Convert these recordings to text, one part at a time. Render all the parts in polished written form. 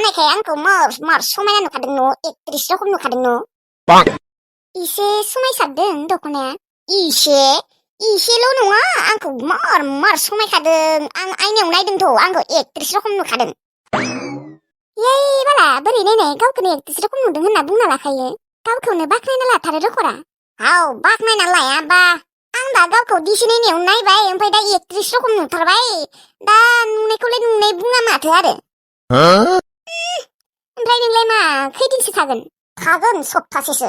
जानायखाय आंखौ मार समायना नुखादों न' एक्ट्रिस रखम नुखादों न' इसे समायसारदों दख'नाया इसेल' नङा आंखौ मार समायखादों आं आयनायाव नायदोंथ' आंखौ एक्ट्रिस रखम नुखादों येय बाला बोरै नायनाय गावखौनो एक्ट्रिस रखम नुदों होनना बुंना लाखायो गावखौनो बाख्नायना लाथारो रखरा हाव बाख्नायना लायाबा आं दा गावखौ दिसि नायनायाव नायबाय ओमफ्राय दा एक्ट्रिस रखम नुथारबाय दा नुनायखौलाय नुनाय बुङा माथो आरो ओमफ्राय नोंलाय मा खैदिनसो थागोन सप्तासेसो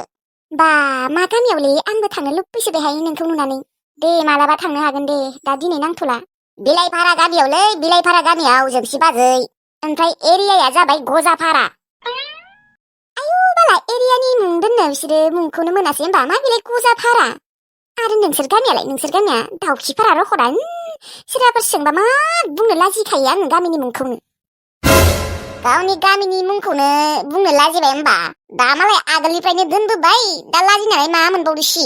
बा मा गामियावलै आंबो थांनो लुबैसोबायहाय नोंखौ नुनानै दे मालाबा थांनो हागोन दे दा दिनै नांथ'ला बिलाइपारा गामियावलै बिलाइपारा गामियाव जोंसि बाजै ओमफ्राय एरियाया जाबाय गजापारा आयु बाला एरियानि मुं दोननो बिसोरो मुंखौनो मोनासै होमबा मा बिलाय गजापारा आरो नोंसोर गामिया दाउखिपारा रख'रा सोरबाफोर सोंबा मा बुंनो लाजिखायो आङो गामिनि मुंखौनो गावनि गामिनि मुंखौनो बुंनो लाजिबाय होमबा दा मालाय आगोलनिफ्रायनो दोनबोबाय दा लाजिनानै मा मोनबावदोसि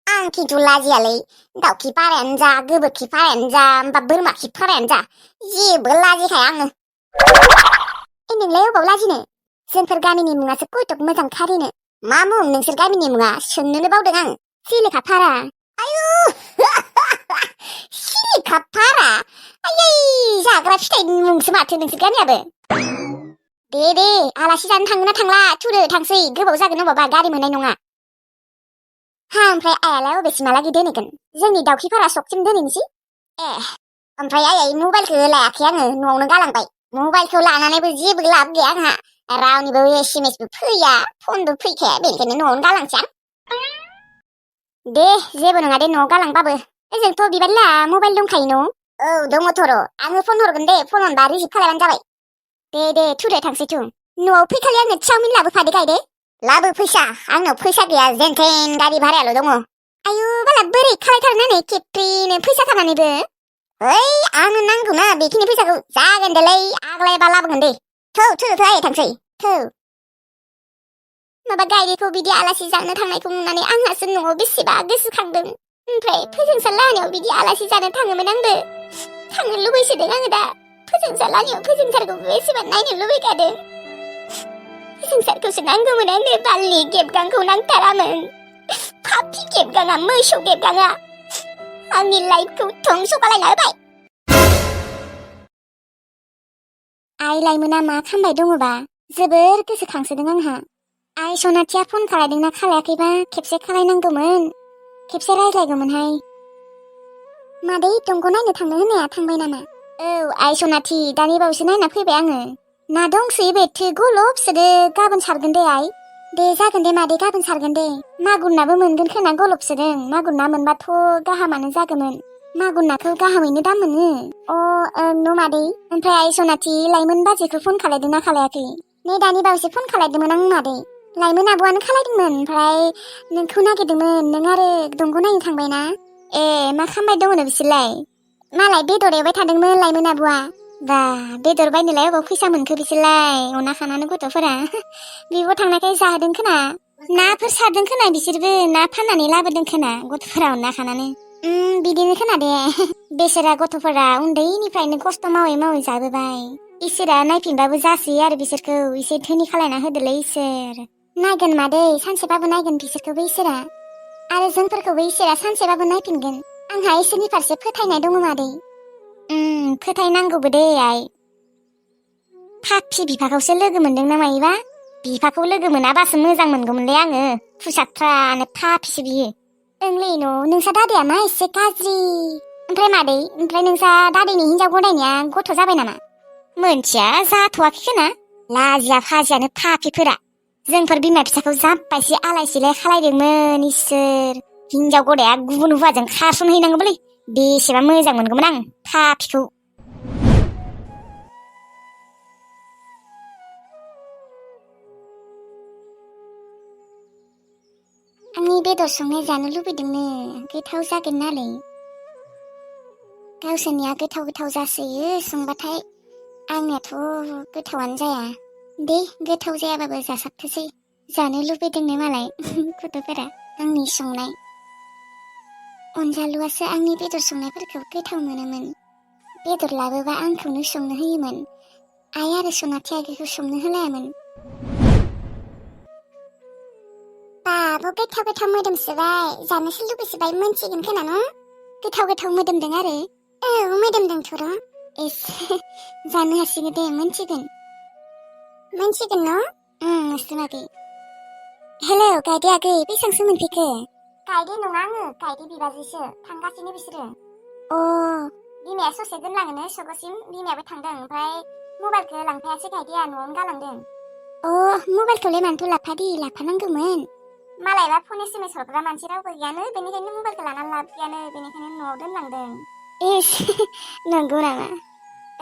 आं खिन्थु लाजियालै दाउखि पारायानो जा गोबोरखि पारायानो जा बा बोरमा खि पारायानो जा जेबो लाजिखाया आङो नोंलाय अबाव लाजिनो जोंफोर गामिनि मुङासो कयटक मोजां खारिनो मा मुं नोंसोर गामिनि मुङा सोंनोनो बावदों आं सिलिखा पारा आयु सिलिखा पारा आयै जाग्रा फिथाइनि मुंसो माथो नोंसोर गामियाबो दे आलासि जानो थांगोन ना थांला थुदो थांसै गोबाव जागोन अबावबा गारि मोननाय नङा हा ओमफ्राय आयालाय अबेसिमहालागै दोनहैगोन जोंनि दाउखिपारा सकसिम दोनहैनोसै ओमफ्राय आयै मबाइलखौ लायाखै आङो न'आवनो गालांबाय मबाइलखौ लानानैबो जेबो लाब गैया आंहा रावनिबो एसएमएसबो फैया फनबो फैखाया बेनिखायनो न'आवनो गालांसै आं दे जेबो नङा दे न'आव गालांबाबो ओजोंथ' बिबारला मबाइल दंखायो न' औ दङथ' र' आङो फन हरगोन दे फन हरबा रिसिभ खालामबानो जाबाय दे थुदो थांसै थु न'आव फैखालि आंनो चावमिन लाबोफादो गायदे लाबो फैसा आंनाव फैसा गैया जेनथेन गारि भारायाल' दङ आयु बाला बोरै खालायथारनानै खेबसेनो फैसा थानानैबो ओइ आंनो नांगौना बेखिनि फैसाखौ जागोन देलै आग्लायबा लाबोगोन दे थौ आयै थांसै थौ माबा गायदेखौ बिदि आलासि जानो थांनायखौ नुनानै आंहासो न'आव बेसेबा गोसोखांदों ओमफ्राय फोजोंसार लाहानियाव बिदि आलासि जानो थाङोमोन आंबो थांनो लुबैसोदों आङो दा फोजोंसार लाहानियाव फोजोंसारखौ बेसेबा नायनो लुबैखादों फोजोंसारखौसो नांगौमोन आंनो बालनि गेबगांखौ नांथारामोन फाफि गेबगाङा मोसौ गेबगाङा आंनि लाइफखौ धंस खालायना होबाय आइ लाइमोना मा खालामबाय दङबा जोबोर गोसोखांसोदों आंहा आइ सनाथिया फन खालायदोंना खालायाखैबा खेबसे खालायनांगौमोन खेबसे रायज्लायगौमोनहाय मादै दंग' नायनो थांनो होननाया थांबाय नामा औ आइ सनाथि दानि बावैसो नायना फैबाय आङो ना दंसोयो बे गलबसोदो गाबोन सारगोन दे आइ दे जागोन दे मादै गाबोन सारगोन दे मागुर नाबो मोनगोन खोना गलबसोदों मागुर ना मोनबाथ' गाहामानो जागौमोन मागुर नाखौ गाहामैनो दाम मोनो न' मादै ओमफ्राय आइ सनाथि लाइमोन बाजैखौ फन खालायदोंना खालायाखै नै दानि बावैसो फन खालायदोंमोन आं मादै लाइमोन आब'आनो खालायदोंमोन ओमफ्राय नोंखौ नागिरदोंमोन नों आरो दंग' नायनो थांबायना ए मा खालामबाय दङनो बिसोरलाय मालाय बेदर एवबाय थादोंमोन लाइमोन आब'आ बा बेदर बायनोलाय अबाव फैसा मोनखो बिसोरलाय अना खानानै गथ'फोरा बिब' थांनायखाय जाहोदों खोना नाफोर सारदों खोना बिसोरबो ना फाननानै लाबोदों खोना गथ'फोरा अना खानानै बिदिनो खोना दे बेसोरा गथ'फोरा उन्दैनिफ्रायनो खस्थ' मावै मावै जाबोबाय इसोरा नायफिनबाबो जासोयो आरो बिसोरखौ एसे धोनि खालायना होदोलै इसोर नायगोन मादै सानसेबाबो नायगोन बिसोरखौबो इसोरा आरो जोंफोरखौबो इसोरा सानसेबाबो नायफिनगोन आंहा इसोरनि फारसे फोथायनाय दङ मादै फोथायनांगौबो दे आइ फाफि बिफाखौसो लोगो मोनदों ना मायोबा बिफाखौ लोगो मोनाबासो मोजां मोनगौमोनलै आङो फुसाथ्रानो फाफिसो बियो ओंलै नोंसा दादाया मा एसे गाज्रि ओमफ्राय मादै ओमफ्राय नोंसा दादैनि हिनजाव गदायनाया गथ' जाबाय नामा मोनथिया जाथ'वाखै खोना लाजिया फाजियानो फाफिफोरा जोंफोर बिमा फिसाखौ जाब्बायसो आलाय सिलाय खालायदोंमोन इसोर हिनजाव गदाया गुबुन हौवाजों खारसनहैनांगौमोनलै बेसेबा मोजां मोनगौमोन आं फाफिखौ आंनि बेदर संनाय जानो लुबैदोंनो गोथाव जागोन नालाय गावसोरनिया गोथाव जासोयो संबाथाय आंनियाथ' गोथावानो जाया दे गोथाव जायाबाबो जासाबथोसै जानो लुबैदोंनो मालाय गथ'फोरा आंनि संनाय अनजालुआसो आंनि बेदर संनायफोरखौ गोथाव मोनोमोन बेदर लाबोबा आंखौनो संनो होयोमोन आइ आरो सनाथिया आगैखौ संनो होलायामोन। बाबो गोथाव गोथाव मोदोमसोबाय, जानोसो लुबैसोबाय, मोनसिगोन खोना न'? गोथाव मोदोमदों आरो। औ मोदोमदोंथ' र'। एसे जानो हासिगोन दे, मोनसिगोन न'? मुस्लिम आगै। हेलौ गायदे आगै, बेसांसो मोनफैखो? गायदे नङा आङो, गायदे बिबाजैसो, थांगासिनो बिसोरो। बिमाया ससे दोनलाङोनो सक'सिम, बिमायाबो थांदों, ओमफ्राय मबाइलखौ लांफायासै गायदेया, न'आवनो गालांदों। मबाइलखौलाय मानोथ' लाफादी, लाफानांगौमोन। मालायबा फन SMS हरग्रा मानसि रावबो गैयानो, बेनिखायनो मबाइलखौ लानानै लाब गैयानो, बेनिखायनो न'आव दोनलांदों। इस नंगौ नामा?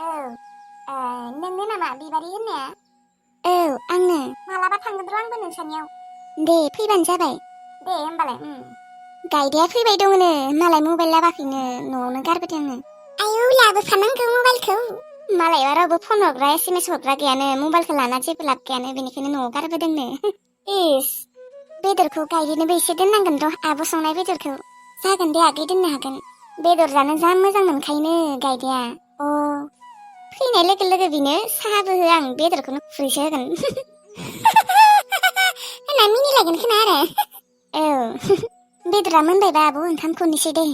औ, नोंनो नामा बिबारि होननाया? औ आंनो। मालाबा थांगोन र' आंबो नोंसानियाव। दे फैबानो जाबाय। दे होमबालाय। गायदेया फैबाय दङनो, मालाय मबाइल लाबाखैनो, न'आवनो गारबोदोंनो। आयौ लाबोफानांगौ मबाइलखौ। मालायबा रावबो फन हरग्रा SMS हरग्रा गैयानो, मबाइलखौ लाना जेबो लाब गैयानो, बेनिखायनो न'आव गारबोदोंनो। इस बेदरखौ गायदेनोबो एसे दोननांगोन र', आब' संनाय बेदरखौ। जागोन दे आगै, दोननो हागोन। बेदर जानो जा मोजां मोनखायोनो गायदेया। फैनाय लोगो लोगो बिनो साहाबो हो, आं बेदरखौनो खुरैसो होगोन। होनना मिनिलायगोन खोना आरो। औ बेदरा मोनबायबा आब', ओंखाम खननोसै दे।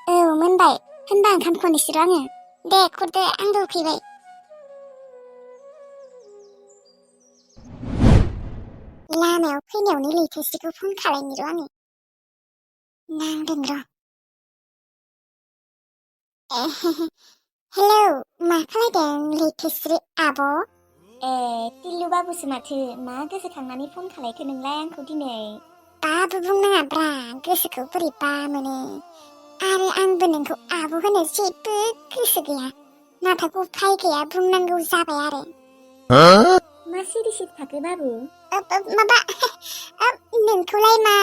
औ मोनबाय, होनबा ओंखाम खननोसै र' आङो। दे खुरदो, आंबो उखैबाय। लामायाव फैनायावनो लैथोस्रिखौ फन खालायनि र' आङो। नांदों र'। हेलौ, मा खालायदों लैथोस्रि आब'? टिल्लु बाबुसो माथो, मा गोसोखांनानै फन खालायखो नोंलाय आंखौ दिनै? बाबु बुंनाङाब्रा, गोसोखौ बोरैबा मोनो। आरो आंबो नोंखौ आब' होनो जेबो गोसो गैया, नाथाय उफाय गैया, बुंनांगौ जाबाय आरो। मा सिरि थाखो बाबु? माबा नोंखौलाय मा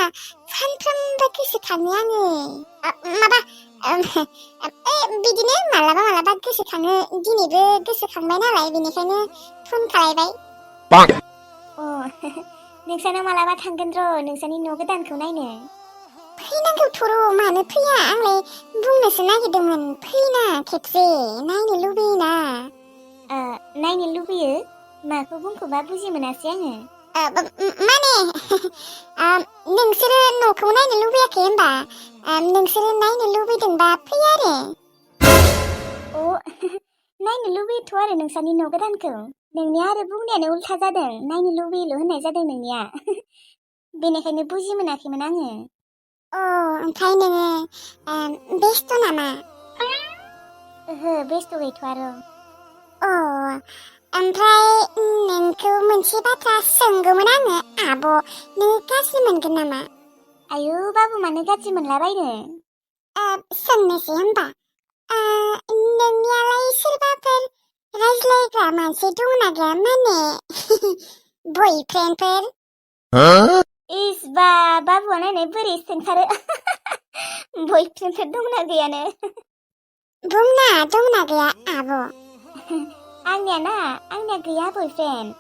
सानफ्रोमबो गोसोखाङो आङो। माबा बिदिनो मालाबा गोसोखाङो, दिनैबो गोसोखांबाय नालाय, बेनिखायनो फन खालायबाय। नोंसानाव मालाबा थांगोन र', नोंसानि न' गोदानखौ नायनो। फैनांगौथ' र', मानो फैया? आंलाय बुंनोसो नागिरदोंमोन, फैना खेबसे, नायनो लुबैयोना। नायनो लुबैयो? माखौ बुंखोबा बुजि मोनासै आङो। माने नोंसोरो न'खौ नायनो लुबैयाखै होनबा? नोंसोरो नायनो लुबैदोंबा फै आरो। नायनो लुबैयोथ' आरो नोंसानि न' गोदानखौ। नोंनिया आरो बुंनायानो उल्था जादों, नायनो लुबैयोल' होननाय जादों नोंनिया। बेनिखायनो बुजि मोनाखैमोन आङो। ओमफ्राय नोङो बेस्थ' नामा? ओहो, बेस्थ' गैथ'आ र'। ओमफ्राय नोंखौ मोनसे बाथ्रा सोंगौमोन आङो आब', नों गाज्रि मोनगोन नामा? आयौ बाबु, मानो गाज्रि मोनलाबायनो? सोंनोसै होमबा, नोंनियालाय सोरबाफोर रायज्लायग्रा मानसि दंना गैया, माने बयफ्रेन्डफोर? इस बा, बाबुआ नायनाय बोरै सोंथारो। बयफ्रेन्डफोर दंना गैयानो? बुंना, दंना गैया आब'? आंनिया गैया बयफ्रेन्ड,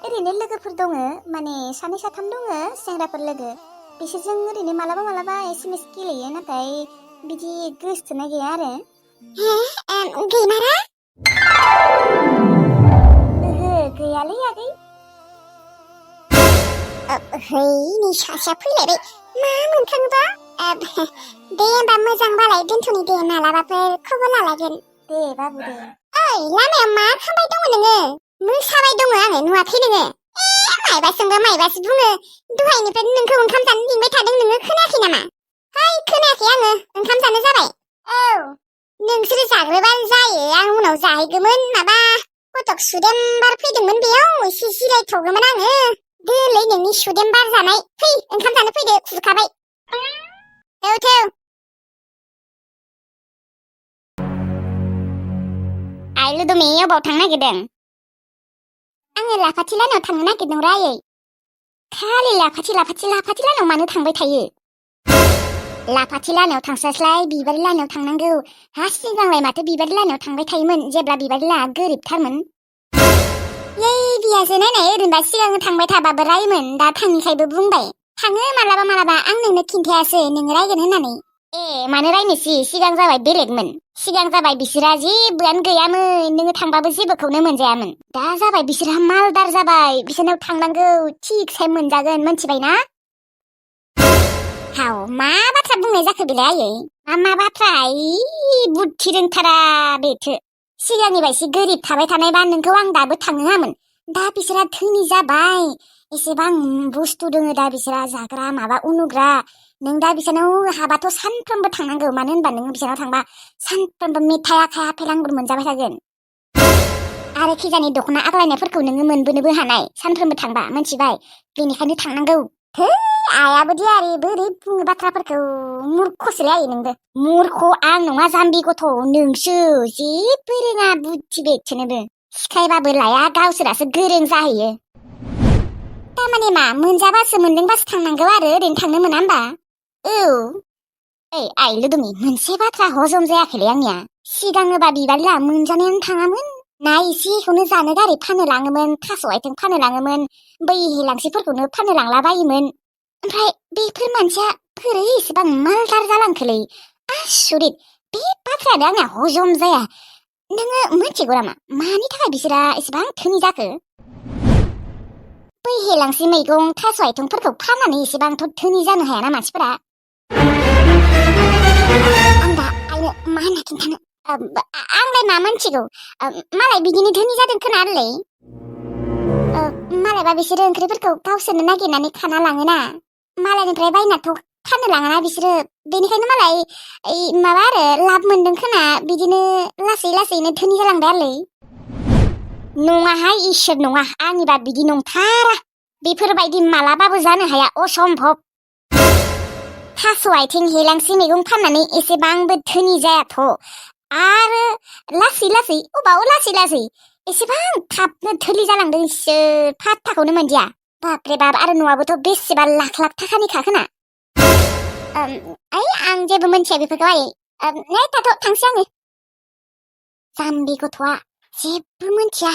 ओरैनो लोगोफोर दङ, माने सानै साथाम दङ सेंग्राफोर लोगो, बिसोरजों ओरैनो मालाबा SMS गेलेयो, नाथाय बिदि गोसोथोनाय गैया आरो। गैमारा? ओहो, गैयालै आगै। है, नै सासेया फैलायबाय, मा मोनखांबा? दे होमबा मोजांबालाय दोनथ'नि दे, मालाबाफोर खबर लालायगोन। दे बाबु दे। ओइ, लामायाव मा खालामबाय दङ नोङो? मोसाबाय दङ आङो, नुवाखै नोङो? मायबा सोंबा मायबासो बुङो, दहायनिफ्राय नोंखौ ओंखाम जानो लिंबाय थादों, नोङो खोनायाखै नामा? है, खोनायाखै आङो, ओंखाम जानो जाबाय। नोंसोरो जाग्रोबानो जायो, आं उनाव जाहैगौमोन, माबा फटक सुदेमबार फैदोंमोन, बेयाव एसे जिरायथ'गौमोन आङो। दोलै नोंनि सुदेमबार जानाय, फै ओंखाम जानो फैदो, खुरखाबाय। थौ। आइ लुदुमि, अबाव थांनो नागिरदों? आङो लाफाथि लानायाव थांनो नागिरदों र' आयै। खालि लाफाथि लानायाव मानो थांबाय थायो? लाफाथि लानायाव थांस्लायस्लाय बिबारि लानायाव थांनांगौ। हा, सिगांलाय माथो बिबारि लानायाव थांबाय थायोमोन, जेब्ला बिबारि लाहा गोरिबथारमोन। बियासो नायनाय, ओरैनोबा सिगां थांबाय थाबाबो रायोमोन, दा थाङिखायबो बुंबाय। थाङो मालाबा, आं नोंनो खिन्थायासै, नोङो रायगोन होननानै। मानो रायनोसि, सिगां जाबाय बेलेगमोन। सिगां जाबाय बिसोरा जेबोआनो गैयामोन नोङो थांबाबो जेबोखौनो मोनजायामोन दा जाबाय बिसोरहा मालदार जाबाय बिसोरनाव थांनांगौ थिगसे मोनजागोन मोनथिबायना हाव मा बाथ्रा बुंनाय जाखो बेलाय आयै मा बाथ्रा बुद्धि रोंथारा बेथो सिगांनि बायदि गोरिब थाबाय थानायबा नोंखौ आं दाबो थांहोआमोन दा बिसोरा धोनि जाबाय एसेबां बुस्थु दोङो दा बिसोरा जाग्रा माबा उनुग्रा नों दा बिसोरनाव हाबाथ' सानफ्रोमबो थांनांगौ मानो होनबा नों बिसोरनाव थांबा सानफ्रोमबो मेथाइ आखाइ आपेल आंगुर मोनजाबाय थागोन आरो खिजानि दख'ना आग्लायनायफोरखौ नोङो मोनबोनोबो हानाय सानफ्रोमबो थांबा मोनथिबाय बेनिखायनो थांनांगौ है आयाबोदि आरो बोरै बुङो बाथ्राफोरखौ मुर्खसोलै आयै नोंबो मुर्ख आं नङा जाम्बि गथ' नोंसो जेबो रोङा बुद्धि बेथोनोबो सिखायबाबो लाया गावसोरासो गोरों जाहैयो थारमाने मा मोनजाबासो मोनदोंबासो थांनांगौ आरो ओरैनो थांनो मोना होमबा औ ओइ आइ लोदुमि मोनसे बाथ्रा हजम जायाखैलै आंनिया सिगाङोबा बिबारला मोनजानायानो थाङामोन ना एसेखौनो जानो गारै फाननो लाङोमोन थास' आथिं फाननो लाङोमोन बै हेलांसिफोरखौनो फाननो लांलाबायोमोन ओमफ्राय बेफोर मानसिया बोरै एसेबां मालदार जालांखोलै आसुरित बे बाथ्रायानो आंना हजम जाया नोङो मिथिगौ नामा मानि थाखाय बिसोरा एसेबां धोनि जाखो बै हेलांसि मैगं थास' आथिंफोरखौ फाननानै एसेबांथ' धोनि जानो हायाना मानसिफोरा आं दा आइनो मा होनना खिन्थानो आंलाय मा मोनथिगौ मालाय बिदिनो धोनि जादों खोना आरोलै मालायबा बिसोरो ओंख्रिफोरखौ गावसोरनो नागिरनानै खाना लाङोना मालायनिफ्राय बायनाथ' फाननो लाङाना बिसोरो बेनिखायनो मालाय माबा आरो लाब मोनदों खोना बिदिनो लासै लासैनो धोनि जालांबाय आरोलै नङाहाय इसोर नङा आंनिबा बिदि नंथारा बेफोरबायदि मालाबाबो जानो हाया असम्भब थास' आथिं हेलांसि मैगं फाननानै एसेबांबो धोनि जायाथ' आरो लासै लासै अबाव लासै लासै एसेबां थाबनो धोनि जालांदों इसोर फात्ताखौनो मोनदिया बापरे बाप आरो न'आबोथ' बेसेबा लाख लाख थाखानि खाखोना आं जेबो मोनथिया बेफोरखौ आयै नै थाथ' थांसै आङो जाम्बि गथ'आ जेबो मोनथिया